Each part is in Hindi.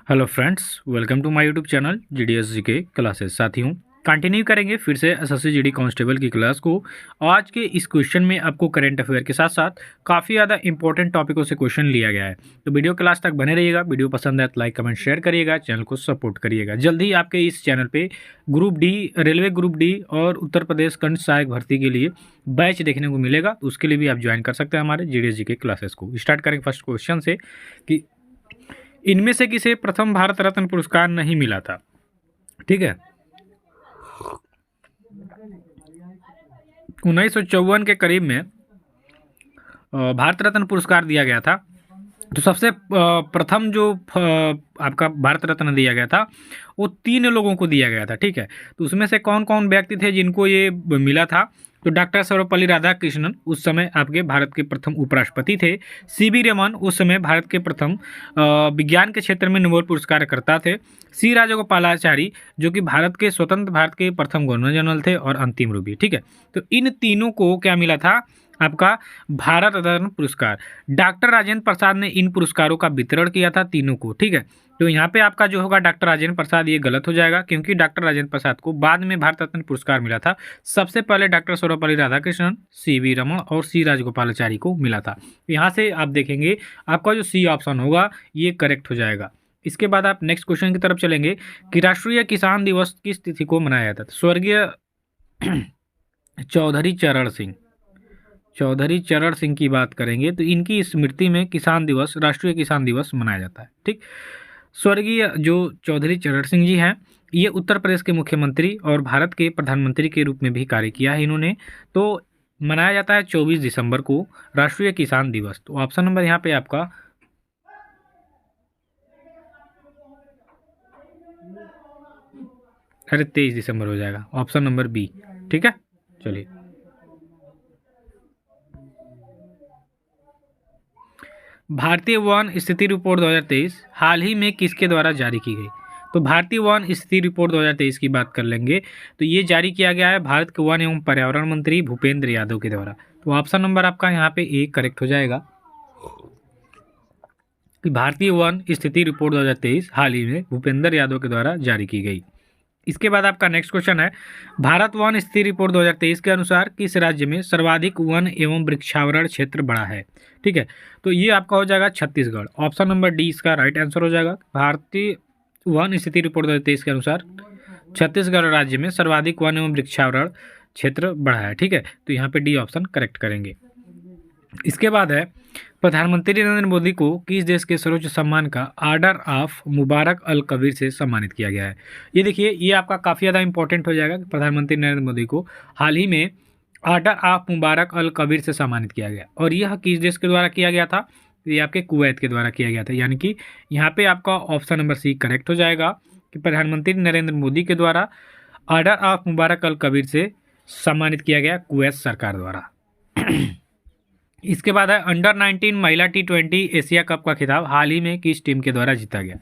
Hello friends, welcome to my YouTube channel GDS GK classes. साथियों, कंटिन्यू करेंगे फिर से एसएससी जीडी कांस्टेबल की क्लास को। आज के इस क्वेश्चन में आपको करंट अफेयर के साथ साथ काफ़ी ज़्यादा इंपॉर्टेंट टॉपिकों से क्वेश्चन लिया गया है। तो वीडियो क्लास तक बने रहिएगा। वीडियो पसंद है तो लाइक कमेंट शेयर करिएगा, चैनल को सपोर्ट करिएगा। जल्द ही आपके इस चैनल पर group D, railway group D और उत्तर प्रदेश खंड सहायक भर्ती के लिए बैच देखने को मिलेगा। तो उसके लिए भी आप ज्वाइन कर सकते हैं हमारे जीडीएस जीके क्लासेस को। स्टार्ट करेंगे फर्स्ट क्वेश्चन से कि इनमें से किसे प्रथम भारत रत्न पुरस्कार नहीं मिला था। ठीक है, 1954 के करीब में भारत रत्न पुरस्कार दिया गया था। तो सबसे प्रथम जो आपका भारत रत्न दिया गया था वो 3 लोगों को दिया गया था। ठीक है, तो उसमें से कौन कौन व्यक्ति थे जिनको ये मिला था? तो डॉक्टर सर्वपल्ली राधाकृष्णन उस समय आपके भारत के प्रथम उपराष्ट्रपति थे। सीवी रमन उस समय भारत के प्रथम विज्ञान के क्षेत्र में नोबेल पुरस्कारकर्ता थे। सी राजगोपालाचारी जो कि भारत के स्वतंत्र भारत के प्रथम गवर्नर जनरल थे, और अंतिम रूबी। ठीक है, तो इन तीनों को क्या मिला था? आपका भारत रत्न पुरस्कार। डॉक्टर राजेंद्र प्रसाद ने इन पुरस्कारों का वितरण किया था तीनों को। ठीक है, तो यहाँ पे आपका जो होगा डॉक्टर राजेंद्र प्रसाद, ये गलत हो जाएगा क्योंकि डॉक्टर राजेंद्र प्रसाद को बाद में भारत रत्न पुरस्कार मिला था। सबसे पहले डॉक्टर सर्वपल्ली राधाकृष्णन, सीवी रमन और सी राजगोपालाचारी को मिला था। यहाँ से आप देखेंगे आपका जो सी ऑप्शन होगा ये करेक्ट हो जाएगा। इसके बाद आप नेक्स्ट क्वेश्चन की तरफ चलेंगे कि राष्ट्रीय किसान दिवस किस तिथि को मनाया जाता है। स्वर्गीय चौधरी चरण सिंह की बात करेंगे तो इनकी स्मृति में किसान दिवस, राष्ट्रीय किसान दिवस मनाया जाता है। ठीक, स्वर्गीय जो चौधरी चरण सिंह जी हैं, ये उत्तर प्रदेश के मुख्यमंत्री और भारत के प्रधानमंत्री के रूप में भी कार्य किया है इन्होंने। तो मनाया जाता है 24 दिसंबर को राष्ट्रीय किसान दिवस। तो ऑप्शन नंबर यहाँ पे आपका अरे 23 दिसंबर हो जाएगा, ऑप्शन नंबर बी। ठीक है, चलिए भारतीय वन स्थिति रिपोर्ट 2023 हाल ही में किसके द्वारा जारी की गई? तो भारतीय वन स्थिति रिपोर्ट 2023 की बात कर लेंगे तो ये जारी किया गया है भारत के वन एवं पर्यावरण मंत्री भूपेंद्र यादव के द्वारा। तो ऑप्शन नंबर आपका यहाँ पे ए करेक्ट हो जाएगा कि भारतीय वन स्थिति रिपोर्ट 2023 हाल ही में भूपेंद्र यादव के द्वारा जारी की गई। इसके बाद आपका नेक्स्ट क्वेश्चन है, भारत वन स्थिति रिपोर्ट 2023 के अनुसार किस राज्य में सर्वाधिक वन एवं वृक्षावरण क्षेत्र बढ़ा है? ठीक है, तो ये आपका हो जाएगा छत्तीसगढ़। ऑप्शन नंबर डी इसका राइट आंसर हो जाएगा। भारतीय वन स्थिति रिपोर्ट 2023 के अनुसार छत्तीसगढ़ राज्य में सर्वाधिक वन एवं वृक्षावरण क्षेत्र बढ़ा है। ठीक है, तो यहाँ पे डी ऑप्शन करेक्ट करेंगे। इसके बाद है, प्रधानमंत्री नरेंद्र मोदी को किस देश के सर्वोच्च सम्मान का ऑर्डर ऑफ मुबारक अल कबीर से सम्मानित किया गया है? ये देखिए, ये आपका काफ़ी ज़्यादा इंपॉर्टेंट हो जाएगा कि प्रधानमंत्री नरेंद्र मोदी को हाल ही में ऑर्डर ऑफ मुबारक अल कबीर से सम्मानित किया गया। और यह किस देश के द्वारा किया गया था? तो ये आपके कुवैत के द्वारा किया गया था। यानी कि यहाँ पे आपका ऑप्शन नंबर सी करेक्ट हो जाएगा कि प्रधानमंत्री नरेंद्र मोदी के द्वारा ऑर्डर ऑफ मुबारक अल कबीर से सम्मानित किया गया कुवैत सरकार द्वारा। इसके बाद है, अंडर 19 महिला T20 एशिया कप का खिताब हाल ही में किस टीम के द्वारा जीता गया?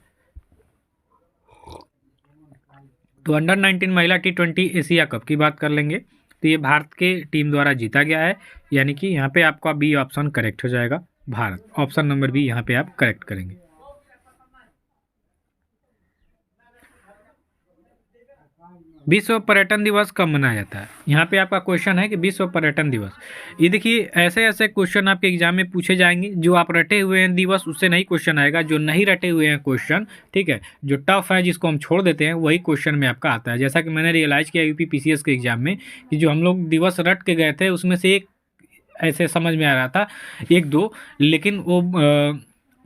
तो अंडर 19 महिला T20 एशिया कप की बात कर लेंगे तो ये भारत के टीम द्वारा जीता गया है। यानी कि यहाँ पे आपका बी ऑप्शन करेक्ट हो जाएगा, भारत। ऑप्शन नंबर बी यहाँ पे आप करेक्ट करेंगे। विश्व पर्यटन दिवस कब मनाया जाता है? यहाँ पे आपका क्वेश्चन है कि विश्व पर्यटन दिवस। ये देखिए, ऐसे ऐसे क्वेश्चन आपके एग्जाम में पूछे जाएंगे। जो आप रटे हुए हैं दिवस उससे नहीं क्वेश्चन आएगा, जो नहीं रटे हुए हैं क्वेश्चन, ठीक है, जो टफ है जिसको हम छोड़ देते हैं वही क्वेश्चन में आपका आता है। जैसा कि मैंने रियलाइज़ किया यूपी PCS के एग्जाम में कि जो हम लोग दिवस रट के गए थे उसमें से एक ऐसे समझ में आ रहा था, एक दो, लेकिन वो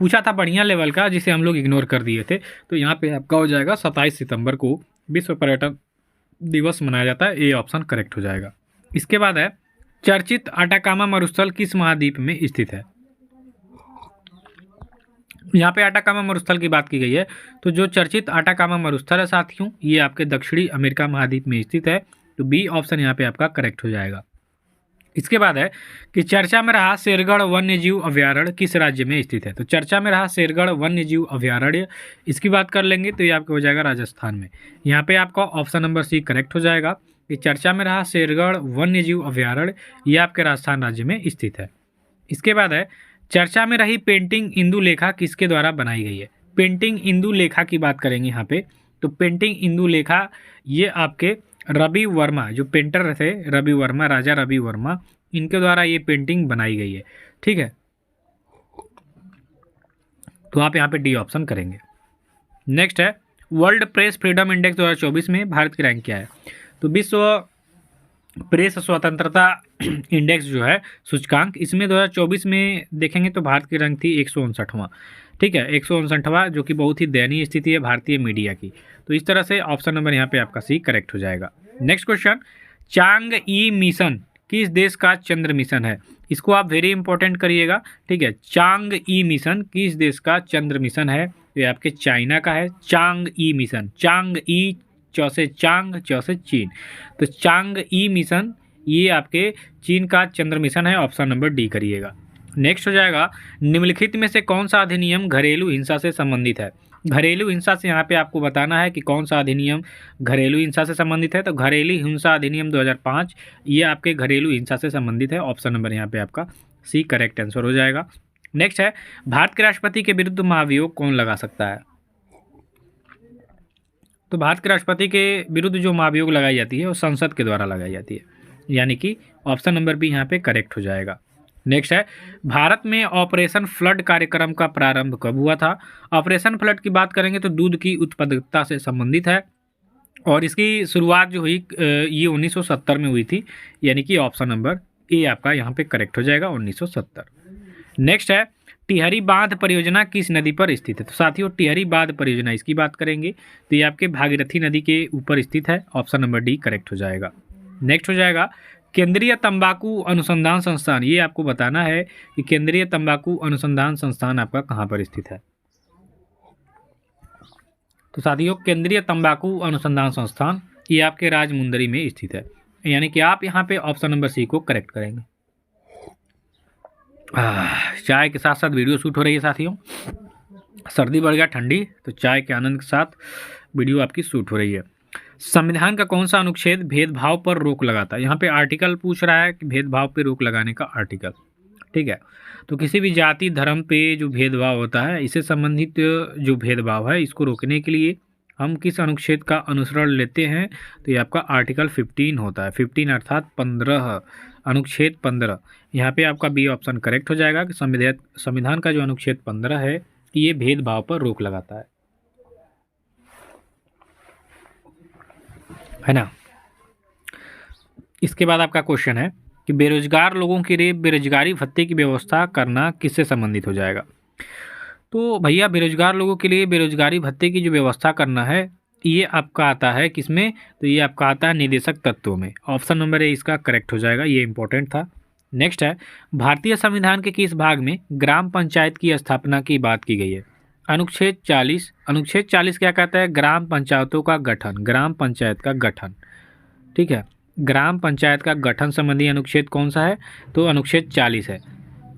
पूछा था बढ़िया लेवल का जिसे हम लोग इग्नोर कर दिए थे। तो यहाँ पे आपका हो जाएगा 27 सितंबर को विश्व पर्यटन दिवस मनाया जाता है। ए ऑप्शन करेक्ट हो जाएगा। इसके बाद है, चर्चित आटाकामा मरुस्थल किस महाद्वीप में स्थित है? यहाँ पे आटाकामा मरुस्थल की बात की गई है। तो जो चर्चित आटाकामा मरुस्थल है साथियों, ये आपके दक्षिणी अमेरिका महाद्वीप में स्थित है। तो बी ऑप्शन यहाँ पे आपका करेक्ट हो जाएगा। इसके बाद है कि चर्चा में रहा शेरगढ़ वन्यजीव अभयारण्य किस राज्य में स्थित है? तो चर्चा में रहा शेरगढ़ वन्यजीव अभयारण्य, इसकी बात कर लेंगे तो ये आपको हो जाएगा राजस्थान में। यहाँ पे आपका ऑप्शन नंबर सी करेक्ट हो जाएगा कि चर्चा में रहा शेरगढ़ वन्यजीव अभयारण्य, ये आपके राजस्थान राज्य में स्थित है। इसके बाद है, चर्चा में रही पेंटिंग इंदुलेखा किसके द्वारा बनाई गई है? पेंटिंग इंदु लेखा की बात करेंगे यहाँ पे, तो पेंटिंग इंदु लेखा ये आपके रवि वर्मा, जो पेंटर थे रवि वर्मा, राजा रवि वर्मा, इनके द्वारा ये पेंटिंग बनाई गई है। ठीक है, तो आप यहाँ पे डी ऑप्शन करेंगे। नेक्स्ट है वर्ल्ड प्रेस फ्रीडम इंडेक्स 2024 में भारत की रैंक क्या है? तो विश्व प्रेस स्वतंत्रता इंडेक्स जो है सूचकांक, इसमें 2024 में देखेंगे तो भारत की रैंक थी 159वां। ठीक है, 159वां, जो कि बहुत ही दयनीय स्थिति है भारतीय मीडिया की। तो इस तरह से ऑप्शन नंबर यहाँ पे आपका सी करेक्ट हो जाएगा। नेक्स्ट क्वेश्चन, चांग ई मिशन किस देश का चंद्र मिशन है? इसको आप वेरी इंपॉर्टेंट करिएगा। ठीक है, चांग ई मिशन किस देश का चंद्र मिशन है? ये आपके चाइना का है चांग ई मिशन। चांग ई, चौ से चांग, चौ से चीन, तो चांग ई मिशन ये आपके चीन का चंद्र मिशन है। ऑप्शन नंबर डी करिएगा। नेक्स्ट हो जाएगा, निम्नलिखित में से कौन सा अधिनियम घरेलू हिंसा से संबंधित है? घरेलू हिंसा से यहाँ पे आपको बताना है कि कौन सा अधिनियम घरेलू हिंसा से संबंधित है। तो घरेलू हिंसा अधिनियम 2005 ये आपके घरेलू हिंसा से संबंधित है। ऑप्शन नंबर यहाँ पे आपका सी करेक्ट आंसर हो जाएगा। नेक्स्ट है, भारत के राष्ट्रपति के विरुद्ध महाभियोग कौन लगा सकता है? तो भारत के राष्ट्रपति के विरुद्ध जो महाभियोग लगाई जाती है वो संसद के द्वारा लगाई जाती है, यानी कि ऑप्शन नंबर भी यहाँ पे करेक्ट हो जाएगा। नेक्स्ट है, भारत में ऑपरेशन फ्लड कार्यक्रम का प्रारंभ कब हुआ था? ऑपरेशन फ्लड की बात करेंगे तो दूध की उत्पादकता से संबंधित है और इसकी शुरुआत जो हुई ये 1970 में हुई थी, यानी कि ऑप्शन नंबर ए आपका यहाँ पे करेक्ट हो जाएगा 1970। नेक्स्ट है, टिहरी बांध परियोजना किस नदी पर स्थित है? तो साथियों टिहरी बांध परियोजना इसकी बात करेंगे तो ये आपके भागीरथी नदी के ऊपर स्थित है। ऑप्शन नंबर डी करेक्ट हो जाएगा। नेक्स्ट हो जाएगा, केंद्रीय तंबाकू अनुसंधान संस्थान, ये आपको बताना है कि केंद्रीय तंबाकू अनुसंधान संस्थान आपका कहाँ पर स्थित है। तो साथियों केंद्रीय तंबाकू अनुसंधान संस्थान ये आपके राजमुंदरी में स्थित है, यानी कि आप यहाँ पे ऑप्शन नंबर सी को करेक्ट करेंगे। चाय के साथ साथ वीडियो शूट हो रही है साथियों, सर्दी बढ़ गया ठंडी, तो चाय के आनंद के साथ वीडियो आपकी शूट हो रही है। संविधान का कौन सा अनुच्छेद भेदभाव पर रोक लगाता है? यहाँ पे आर्टिकल पूछ रहा है कि भेदभाव पे रोक लगाने का आर्टिकल। ठीक है, तो किसी भी जाति धर्म पे जो भेदभाव होता है, इससे संबंधित जो भेदभाव है इसको रोकने के लिए हम किस अनुच्छेद का अनुसरण लेते हैं? तो ये आपका आर्टिकल 15 होता है। 15 अर्थात 15, अनुच्छेद 15। यहाँ पे आपका बी ऑप्शन करेक्ट हो जाएगा कि संविधान का जो अनुच्छेद 15 है ये भेदभाव पर रोक लगाता है ना। इसके बाद आपका क्वेश्चन है कि बेरोजगार लोगों के लिए बेरोजगारी भत्ते की व्यवस्था करना किससे संबंधित हो जाएगा? तो भैया बेरोजगार लोगों के लिए बेरोजगारी भत्ते की जो व्यवस्था करना है ये आपका आता है किसमें? तो ये आपका आता है निदेशक तत्वों में। ऑप्शन नंबर ए इसका करेक्ट हो जाएगा, ये इंपॉर्टेंट था। नेक्स्ट है, भारतीय संविधान के किस भाग में ग्राम पंचायत की स्थापना की बात की गई है? अनुच्छेद 40। अनुच्छेद 40 क्या कहता है? ग्राम पंचायतों का गठन, ग्राम पंचायत का गठन। ठीक है, ग्राम पंचायत का गठन संबंधी अनुच्छेद कौन सा है? तो अनुच्छेद 40 है।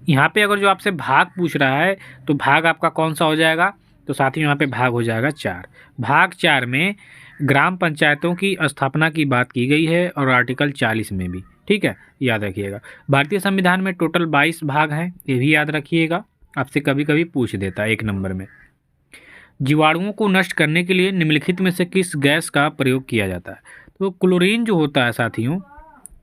यहाँ पे अगर जो आपसे भाग पूछ रहा है तो भाग आपका कौन सा हो जाएगा? तो साथियों यहाँ पे भाग हो जाएगा 4। भाग 4 में ग्राम पंचायतों की स्थापना की बात की गई है और आर्टिकल 40 में भी। ठीक है, याद रखिएगा। भारतीय संविधान में टोटल 22 भाग हैं, ये भी याद रखिएगा, आपसे कभी कभी पूछ देता है 1 नंबर में। जीवाणुओं को नष्ट करने के लिए निम्नलिखित में से किस गैस का प्रयोग किया जाता है? तो क्लोरीन जो होता है साथियों,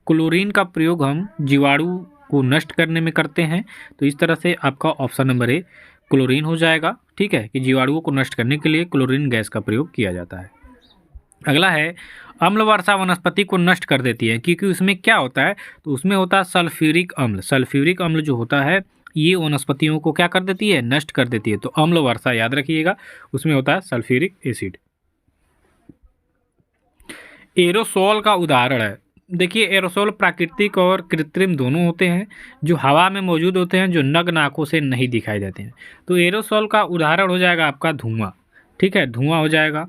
क्लोरीन का प्रयोग हम जीवाणु को नष्ट करने में करते हैं। तो इस तरह से आपका ऑप्शन नंबर ए क्लोरीन हो जाएगा। ठीक है, कि जीवाणुओं को नष्ट करने के लिए क्लोरीन गैस का प्रयोग किया जाता है। अगला है, अम्ल वर्षा वनस्पति को नष्ट कर देती है, क्योंकि उसमें क्या होता है? तो उसमें होता है सल्फ्यूरिक अम्ल। सल्फ्यूरिक अम्ल जो होता है ये वनस्पतियों को क्या कर देती है? नष्ट कर देती है। तो अम्ल वर्षा याद रखिएगा, उसमें होता है सल्फ्यूरिक एसिड। एरोसोल का उदाहरण है, देखिए एरोसोल प्राकृतिक और कृत्रिम दोनों होते हैं, जो हवा में मौजूद होते हैं, जो नग्न आंखों से नहीं दिखाई देते हैं। तो एरोसोल का उदाहरण हो जाएगा आपका धुआं। ठीक है, धुआं हो जाएगा।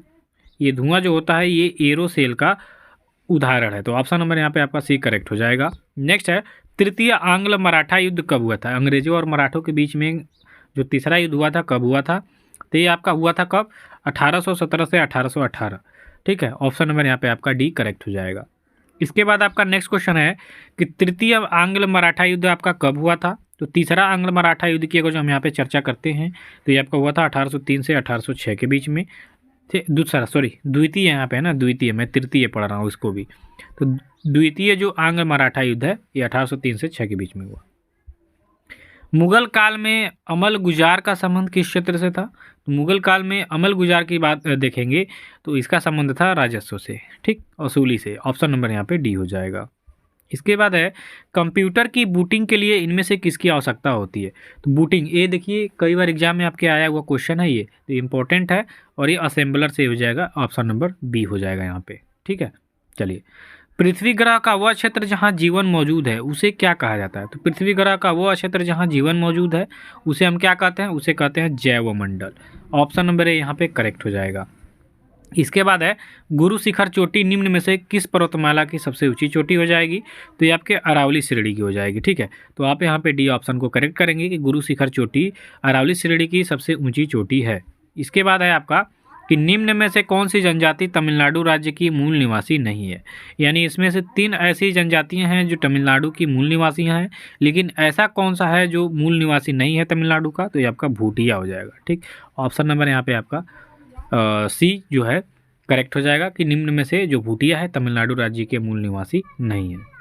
ये धुआं जो होता है ये एरोसोल का उदाहरण है। तो ऑप्शन नंबर यहाँ पे आपका सी करेक्ट हो जाएगा। नेक्स्ट है, तृतीय आंग्ल मराठा युद्ध कब हुआ था? अंग्रेजों और मराठों के बीच में जो तीसरा युद्ध हुआ था कब हुआ था? तो ये आपका हुआ था कब? 1817 से 1818। ठीक है, ऑप्शन नंबर यहाँ पे आपका डी करेक्ट हो जाएगा। इसके बाद आपका नेक्स्ट क्वेश्चन है कि तृतीय आंग्ल मराठा युद्ध आपका कब हुआ था? तो तीसरा आंग्ल मराठा युद्ध की अगर जो हम यहाँ पे चर्चा करते हैं तो ये आपका हुआ था 1803 से 1806 के बीच में। दूसरा द्वितीय यहाँ पे है ना, द्वितीय, मैं तृतीय पढ़ रहा हूँ इसको भी। तो द्वितीय जो आंग्ल मराठा युद्ध है ये 1803 से 6 के बीच में हुआ। मुगल काल में अमल गुजार का संबंध किस क्षेत्र से था? तो मुगल काल में अमल गुजार की बात देखेंगे तो इसका संबंध था राजस्व से, ठीक, वसूली से। ऑप्शन नंबर यहाँ पे डी हो जाएगा। इसके बाद है कंप्यूटर की बूटिंग के लिए इनमें से किसकी आवश्यकता होती है? तो बूटिंग, ये देखिए कई बार एग्जाम में आपके आया हुआ क्वेश्चन है, ये तो इम्पोर्टेंट है और ये असेंबलर से हो जाएगा। ऑप्शन नंबर बी हो जाएगा यहाँ पे, ठीक है। चलिए, पृथ्वी ग्रह का वह क्षेत्र जहाँ जीवन मौजूद है उसे क्या कहा जाता है? तो पृथ्वी ग्रह का वह क्षेत्र जहाँ जीवन मौजूद है उसे हम क्या कहते हैं? उसे कहते हैं जैवमंडल। ऑप्शन नंबर ए यहाँ पे करेक्ट हो जाएगा। इसके बाद है गुरु शिखर चोटी निम्न में से किस पर्वतमाला की सबसे ऊंची चोटी हो जाएगी? तो ये आपके अरावली श्रेणी की हो जाएगी, ठीक है। तो आप यहाँ पे डी ऑप्शन को करेक्ट करेंगे कि गुरु शिखर चोटी अरावली श्रेणी की सबसे ऊंची चोटी है। इसके बाद है आपका कि निम्न में से कौन सी जनजाति तमिलनाडु राज्य की मूल निवासी नहीं है? यानी इसमें से 3 ऐसी जनजातियां हैं जो तमिलनाडु की मूल निवासी हैं, लेकिन ऐसा कौन सा है जो मूल निवासी नहीं है तमिलनाडु का? तो ये आपका भूटिया हो जाएगा, ठीक। ऑप्शन नंबर यहाँ पे आपका सी जो है करेक्ट हो जाएगा कि निम्न में से जो भूटिया है तमिलनाडु राज्य के मूल निवासी नहीं है।